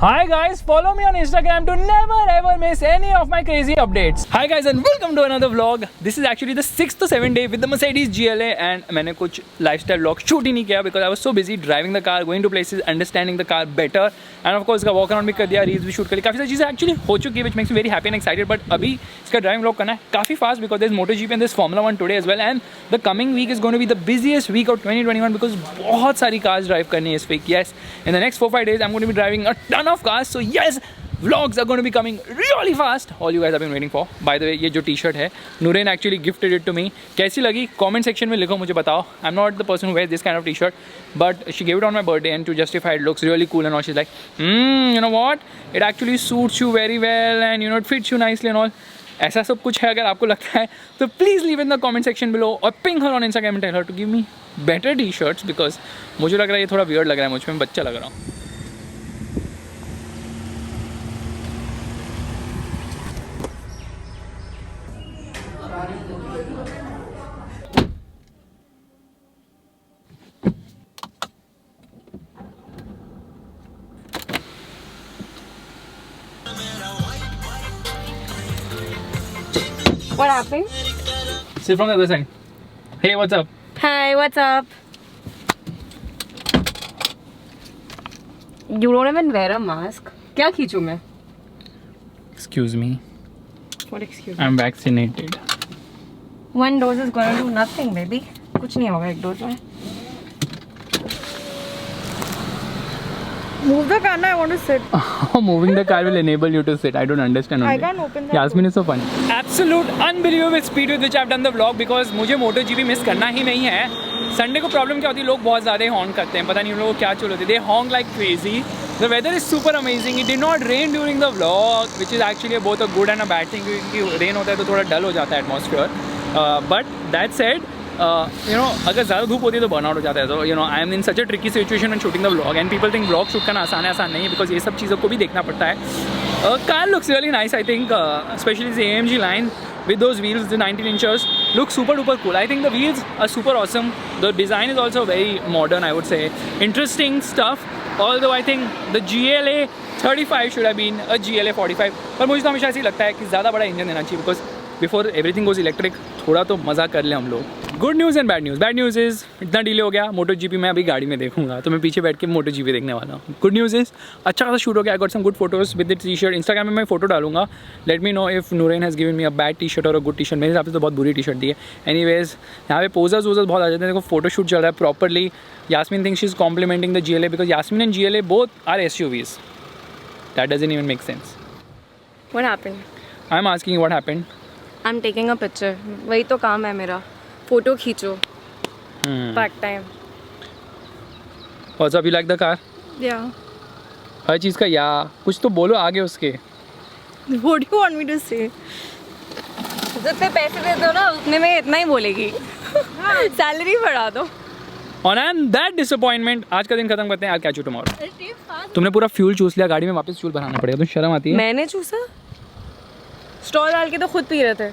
Hi guys, follow me on Instagram to never ever miss any of my crazy updates. Hi guys and welcome to another vlog. This is actually the 6th to 7th day with the Mercedes GLA and मैंने कुछ lifestyle vlog shoot ही नहीं किया because I was so busy driving the car, going to places, understanding the car better and of course इसका walk around भी कर दिया, reels भी shoot कर ली, काफ़ी सारी चीज़ें actually हो चुकी है which makes me very happy and excited. But अभी इसका driving vlog करना है काफ़ी fast because there's MotoGP and there's Formula 1 today as well and the coming week is going to be the busiest week of 2021 because बहुत सारी cars drive करनी है इस week. Yes, in the next 4-5 days I'm going to be driving a ton of cars. So yes, vlogs are going to be coming really fast. All you guys have been waiting for. By the way, ये जो T-shirt है, Nurain actually gifted it to me. कैसी लगी? Comment section में लिखो मुझे बताओ. I'm not the person who wears this kind of t-shirt, but she gave it on my birthday and to justify it looks really cool and all. She's like, you know what? It actually suits you very well and you know it fits you nicely and all. ऐसा सब कुछ है अगर आपको लगता है तो please leave in the comment section below और ping her on Instagram and tell her to give me better T shirts because मुझे लग रहा है ये थोड़ा वियर्ड लग रहा है मुझ में बच्चा लग रहा हूँ. What happened? Sit from the other side. Hey, what's up? Hi, what's up? You don't even wear a mask. क्या खींचूं मैं? Excuse me. What excuse me? I'm vaccinated. One dose is gonna do nothing, baby. कुछ नहीं होगा एक dose में. Move the car, I want to sit. Moving the car will enable you to sit. I don't understand. I can't open that. Yasmin is so funny. Absolute unbelievable speed with which I've done the vlog because मुझे MotoGP miss करना ही नहीं है. Sunday को problem क्या होती है, लोग बहुत ज़्यादा हॉर्न करते हैं, पता नहीं उन लोगों को क्या चल होती है. They honk like crazy. The weather is super amazing. It did not rain during the vlog, which is actually both a good and a bad thing. क्योंकि rain होता है तो थोड़ा डल हो जाता है atmosphere. But that said, अगर ज़्यादा धूप होती है तो बर्नआउट हो जाता है. तो I am in such a tricky situation में shooting the vlog and people think vlog shoot करना आसान नहीं है बिकॉज ये सब चीज़ों को भी देखना पड़ता है. Car looks really nice I think specially the AMG line with those wheels, the 19 inches look super duper cool. I think the wheels are super awesome. The design is also very modern, I would say. Interesting stuff. Although I think the GLA 35 should have been a GLA 45. पर मुझे तो हमेशा ऐसे ही लगता है कि ज़्यादा बड़ा इंजन देना चाहिए because before everything goes electric थोड़ा तो मज़ा कर लें हम लोग. Good news and bad news. Bad news is इतना डिले हो गया. MotoGP मैं अभी गाड़ी में देखूंगा तो मैं पीछे बैठ के MotoGP देखने वाला हूँ. गुड न्यूज़ इज़ अच्छा खासा शूट हो गया. I got some good photos with the T-shirt. Instagram में मैं फोटो डालूंगा. Let me know if Nurain has given me a bad T-shirt और अ गुड टी-शर्ट. मेरे हिसाब से तो बहुत बुरी टी-शर्ट दी है. एनीवेज यहाँ पे पोजर्स वोजर्स बहुत आ जाते हैं. देखो फोटो शूट चल रहा है properly. Yasmin thinks she's complimenting the GLA because Yasmin and GLA both are SUVs. That doesn't even make sense. What happened? I'm asking you what happened. I'm taking a picture. वही तो काम है मेरा. Photo खींचो. Part time. What's up? You like the car? Yeah. हर चीज़ का या कुछ तो बोलो आगे उसके. What do you want me to say? जितने पैसे देते हो ना उतने में इतना ही बोलेगी. सैलरी बढ़ा दो. On and that disappointment, आज का दिन खत्म करते हैं. I'll catch you tomorrow. तुमने पूरा फ्यूल चूस लिया गाड़ी में, वापस फ्यूल भराना पड़ेगा. तुम शर्म आती है? मैंने चूसा. स्टॉल डाल के तो खुद पी रहे थे.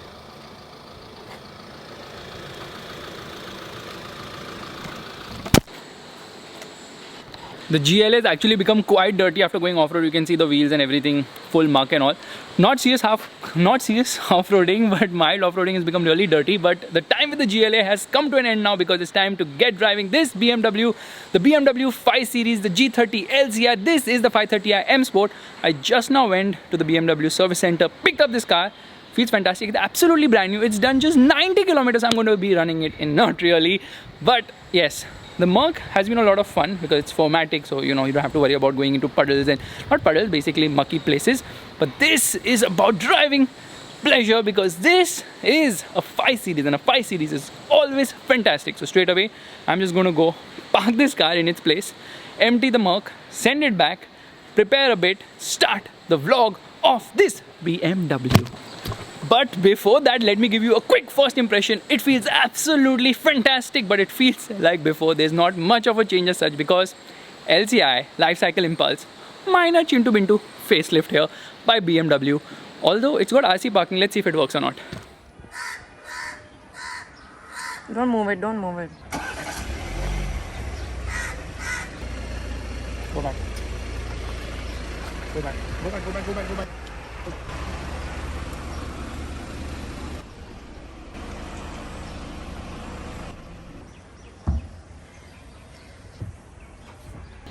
The GLA has actually become quite dirty after going off-road. You can see the wheels and everything, full muck and all. Not serious off-roading, but mild off-roading has become really dirty. But the time with the GLA has come to an end now because it's time to get driving this BMW, the BMW 5 Series, the G30 LCR. This is the 530i M Sport. I just now went to the BMW service center, picked up this car. Feels fantastic. It's absolutely brand new. It's done just 90 kilometers. I'm going to be running it in not really, but yes. The Merc has been a lot of fun because it's 4MATIC, so you don't have to worry about going into puddles and not puddles, basically mucky places. But this is about driving pleasure because this is a 5 Series and a 5 Series is always fantastic. So straight away, I'm just going to go park this car in its place, empty the Merc, send it back, prepare a bit, start the vlog of this BMW. But before that, let me give you a quick first impression. It feels absolutely fantastic, but it feels like before. There's not much of a change as such because LCI, Life Cycle Impulse, minor Chintu Bintu facelift here by BMW. Although it's got RC parking, let's see if it works or not. Don't move it, don't move it. Go back.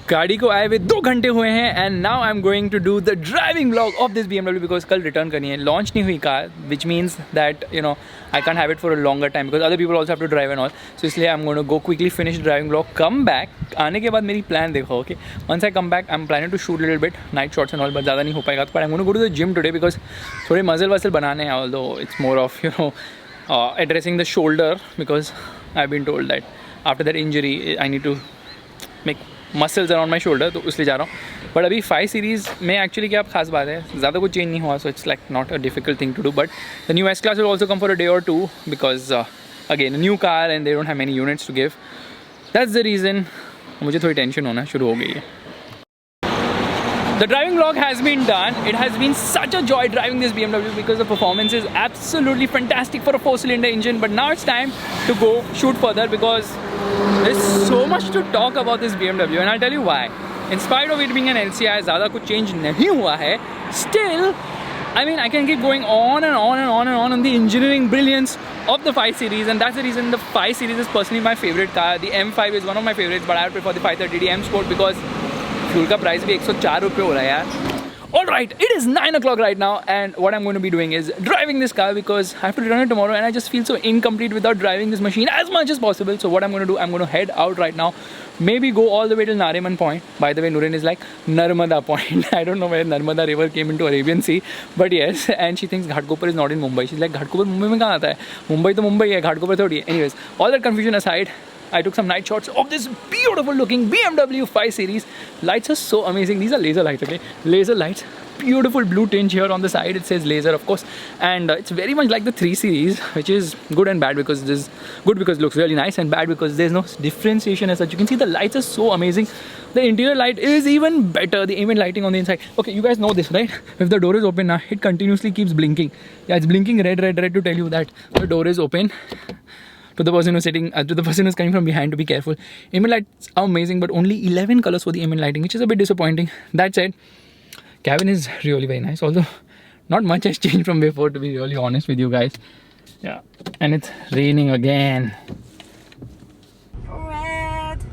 गाड़ी को आए हुए 2 घंटे हुए हैं and now I am going to do the driving vlog of this BMW because कल return करनी है. लॉन्च नहीं हुई car which means that you know I can have it for a longer time because other people also have to drive and all. So इसलिए I am going to go quickly finish driving vlog, come back. आने के बाद मेरी plan देखो. Okay, once I come back I am planning to shoot little bit night shots and all, but ज़्यादा नहीं हो पाएगा. But I am going to go to the gym today because थोड़े मसल वसल बनाने हैं. Although it's more of you know addressing the shoulder because I've been told that after that injury I need to make muscles around my shoulder, तो इसलिए जा रहा हूँ. But अभी 5 सीरीज़ में एक्चुअली क्या खास बात है, ज़्यादा कुछ चेंज नहीं हुआ. So it's like not a difficult thing to do. But the new S class will also come for a day और 2 because again new car and they don't have many units to give. That's the reason मुझे थोड़ी tension होना शुरू हो गई है. The driving vlog has been done. It has been such a joy driving this BMW because the performance is absolutely fantastic for a 4-cylinder engine. But now it's time to go shoot further because there's so much to talk about this BMW, and I'll tell you why. In spite of it being an LCI, ज़्यादा कुछ change नहीं हुआ है. Still, I mean, I can keep going on and on and on and on the engineering brilliance of the 5 Series, and that's the reason the 5 Series is personally my favorite car. The M5 is one of my favorites, but I would prefer the 530D M Sport because fuel का price भी 104 रुपये हो रहा है यार. All right, it is 9 o'clock right now, and what I'm going to be doing is driving this car because I have to return it tomorrow, and I just feel so incomplete without driving this machine as much as possible. So what I'm going to do, I'm going to head out right now, maybe go all the way till Nariman Point. By the way, Nureen is like Narmada Point. I don't know where Narmada River came into Arabian Sea, but yes, and she thinks Ghatkopar is not in Mumbai. She's like, Ghatkopar Mumbai में कहाँ आता है? मुंबई तो मुंबई है, घाटकोपर थोड़ी है. Anyways, all that confusion aside, I took some night shots of this beautiful looking BMW 5 Series. Lights are so amazing. These are laser lights, okay? Laser lights. Beautiful blue tinge here on the side. It says laser, of course. And it's very much like the 3 Series, which is good and bad because this is good because it looks really nice, and bad because there's no differentiation as such. You can see the lights are so amazing. The interior light is even better. The ambient lighting on the inside. Okay, you guys know this, right? If the door is open now, it continuously keeps blinking. Yeah, it's blinking red to tell you that the door is open. To the person who's sitting, to the person who's coming from behind, to be careful. Ambient lights are amazing, but only 11 colors for the ambient lighting, which is a bit disappointing. That said, cabin is really very nice. Although not much has changed from before, to be really honest with you guys. Yeah, and it's raining again. Red.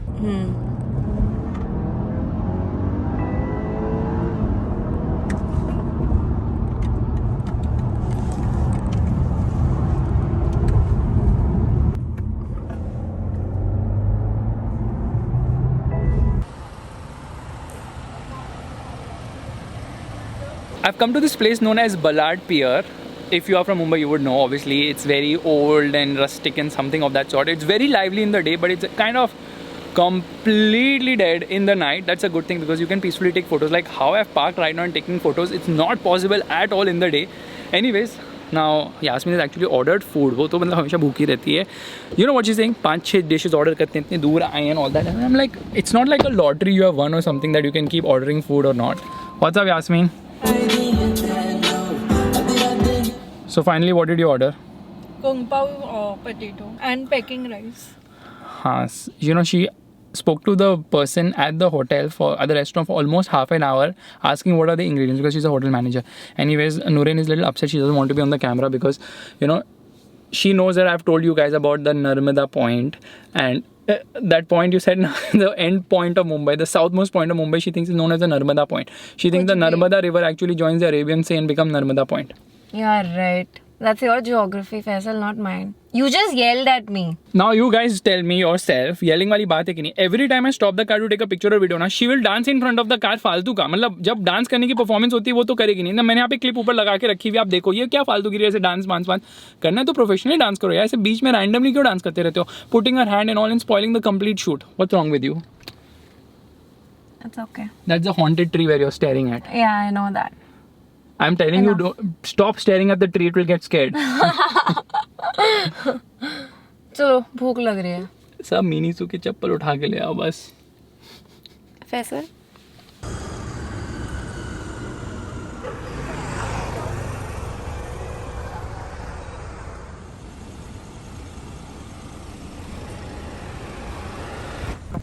I've come to this place known as Ballard Pier. If you are from Mumbai, you would know. Obviously, it's very old and rustic and something of that sort. It's very lively in the day, but it's kind of completely dead in the night. That's a good thing because you can peacefully take photos. Like how I've parked right now and taking photos, it's not possible at all in the day. Anyways, now Yasmin has actually ordered food. वो तो मतलब हमेशा भूखी रहती है. You know what she's saying? 5-6 dishes order करते हैं, इतने दूर आए and all that. And I'm like, it's not like a lottery you have won or something that you can keep ordering food or not. What's up, Yasmin? So finally, what did you order? Kung pao potato and pecking rice. You know, she spoke to the person at the hotel at the restaurant for almost half an hour asking what are the ingredients because she's a hotel manager. Anyways, Nureen is a little upset. She doesn't want to be on the camera because, you know, she knows that I've told you guys about the Narmada Point, and that point you said, the end point of Mumbai, the southmost point of Mumbai, she thinks is known as the Narmada Point. She thinks the Narmada River actually joins the Arabian Sea and becomes Narmada Point. Yeah, right. That's your geography, Faisal, not mine. You just yelled at me. Now you guys tell me yourself, yelling वाली बात है कि नहीं? Every time I stop the car to take a picture or video ना, she will dance in front of the car फालतू का. मतलब जब डांस करने की परफॉर्मेंस होती है वो तो करेगी नहीं ना. मैंने यहाँ पे क्लिप ऊपर लगा के रखी हुई, आप देखो ये क्या फालतू गिरी ऐसे डांस करना है तो प्रोफेशनली डांस करो यार. ऐसे बीच में रैंडमली क्यों डांस करते रहते हो? Putting her hand and all and spoiling the complete shoot. What's wrong with you? It's okay. That's the haunted tree where you're staring at. Yeah, I know that. I'm telling you, don't stop staring at the tree. It will get scared. चलो भूख लग रही है. सब मिनीसू की चप्पल उठा के ले आओ बस. Faisal.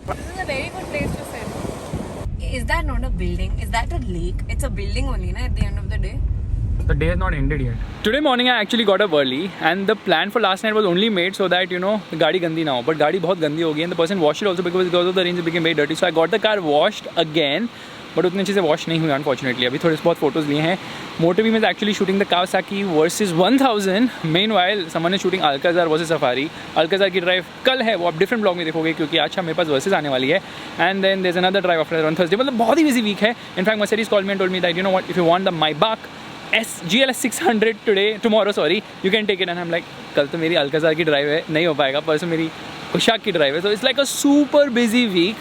This is a very good place to sit. Is that not a building? Is that a lake? It's a building only, na, at the end of the day. The day is not ended yet. Today morning I actually got up early and the plan for last night was only made so that, you know, the गाड़ी गंदी ना हो. But गाड़ी बहुत गंदी हो गई and the person washed it also because of the rain it became very dirty. So I got the car washed again. But उतनी अच्छे से वॉश नहीं हुई अनफॉर्चुनेटली. अभी थोड़े बहुत फोटोज़ लिए हैं. मोटोवी में actually shooting the Kawasaki versus 1000. Main while someone is shooting Alcazar versus safari. Alcazar की ड्राइव कल है, वो आप डिफरेंट ब्लॉग में देखोगे क्योंकि आज मेरे पास वर्सेस आने वाली है. And then there is another drive after on Thursday. मतलब बहुत ही बिजी वीक है. In fact Mercedes called me and told me that you know what, if you want the Maybach GLS 600 tomorrow you can take it. And I'm like, कल तो मेरी Alcazar की drive है, नहीं हो पाएगा. परसों मेरी कुशाक की ड्राइव है. So it's like a super busy week.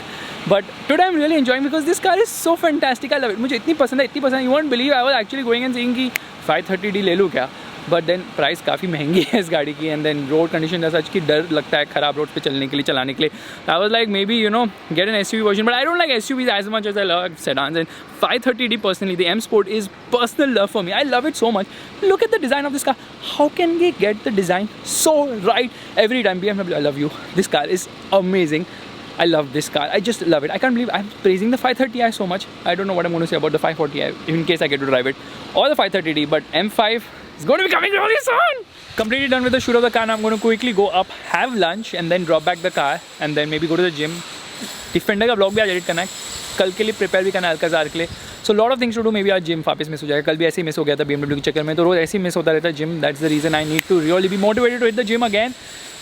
But today I'm really enjoying because this car is so fantastic. I love it. मुझे इतनी पसंद है. You won't believe I was actually going and saying कि 530D ले लूँ क्या. But then price काफ़ी महंगी है इस गाड़ी की. एंड देन रोड कंडीशन जैसा कि डर लगता है ख़राब रोड पे चलने के लिए, चलाने के लिए. I was like may be you know get an SUV version, but I don't like SUVs as much as I love sedans. And 530D personally, the M Sport is personal love for me. I love it so much. Look at the design of this car. How can we get the design so right every time? BMW, I love you. This car is amazing. I love this car. I just love it. I can't believe I'm praising the 530i so much. I don't know what I'm going to say about the 540i in case I get to drive it, or the 530D. But M5 is going to be coming really soon. Completely done with the shoot of the car. Now I'm going to quickly go up, have lunch, and then drop back the car, and then maybe go to the gym. Defender का vlog भी आज edit करना है. कल के लिए prepare भी करना है अल्काजार के लिए. So lot of things to do. Maybe आज gym वापस मिस हो जाएगा. कल भी ऐसे ही मिस हो गया था BMW के चक्कर में. तो रोज ऐसे ही मिस होता रहता है gym. That's the reason I need to really be motivated to hit the gym again.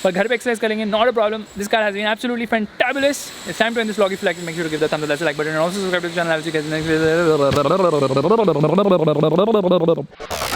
पर घर पे एक्सरसाइज करेंगे, not a problem. This car has been absolutely fantabulous. It's time to end this vlog. If you like it, make sure to give the thumbs up, that's the like button, and also subscribe to the channel. I'll see you guys next video.